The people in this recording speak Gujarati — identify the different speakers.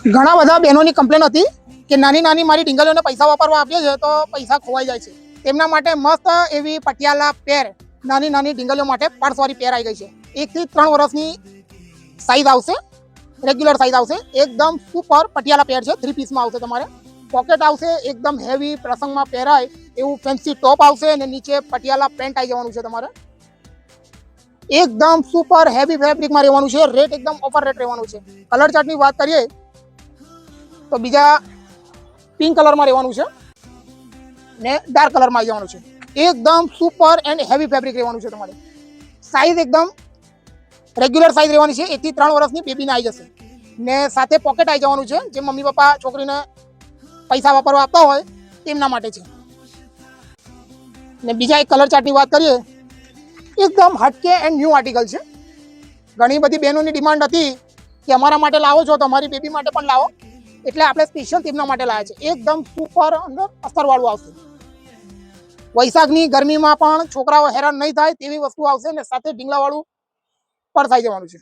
Speaker 1: ઘણા બધા બહેનોની કમ્પ્લેન હતી કે નાની નાની મારી ડીંગલીઓને પૈસા વાપરવા આપીએ છીએ તો પૈસા ખોવાઈ જાય છે. તેમના માટે મસ્ત એવી પટિયાલા પેર નાની નાની ડીંગલીઓ માટે પર્સવાળી પેર આવી ગઈ છે. 1 થી 3 વર્ષની સાઈઝ આવશે, રેગ્યુલર સાઈઝ આવશે. એકદમ સુપર પટિયાલા પેર છે. 3 પીસમાં આવશે. તમારે પોકેટ આવશે, એકદમ હેવી પ્રસંગમાં પહેરાય એવું ફેન્સી ટોપ આવશે અને નીચે પટિયાલા પેન્ટ આવી જવાનું છે. તમારે એકદમ સુપર હેવી ફેબ્રિકમાં રહેવાનું છે. રેટ એકદમ ઓફર રેટ રહેવાનું છે. કલર ચાર્ટની વાત કરીએ તો બીજા પિંક કલરમાં રહેવાનું છે ને ડાર્ક કલરમાં આવી જવાનું છે. એકદમ સુપર એન્ડ હેવી ફેબ્રિક રહેવાનું છે. તમારે સાઈઝ એકદમ રેગ્યુલર સાઈઝ રહેવાની છે. 1 થી 3 વર્ષની બેબીને આવી જશે ને સાથે પોકેટ આવી જવાનું છે. જે મમ્મી પપ્પા છોકરીને પૈસા વાપરવા આપતા હોય તેમના માટે છે. ને બીજા એક કલર ચાર્ટની વાત કરીએ, એકદમ હટકે એન્ડ ન્યૂ આર્ટિકલ છે. ઘણી બધી બહેનોની ડિમાન્ડ હતી કે અમારા માટે લાવો છો તો અમારી બેબી માટે પણ લાવો, એટલે આપણે સ્પેશિયલ તેમના માટે લાવ્યા છે. એકદમ સુપર અંદર અસ્તરવાળું આવશે. વૈશાખની ગરમીમાં પણ છોકરાઓ હેરાન નહીં થાય તેવી વસ્તુ આવશે ને સાથે ઢીંગલાવાળું પર્સ આવી જવાનું છે.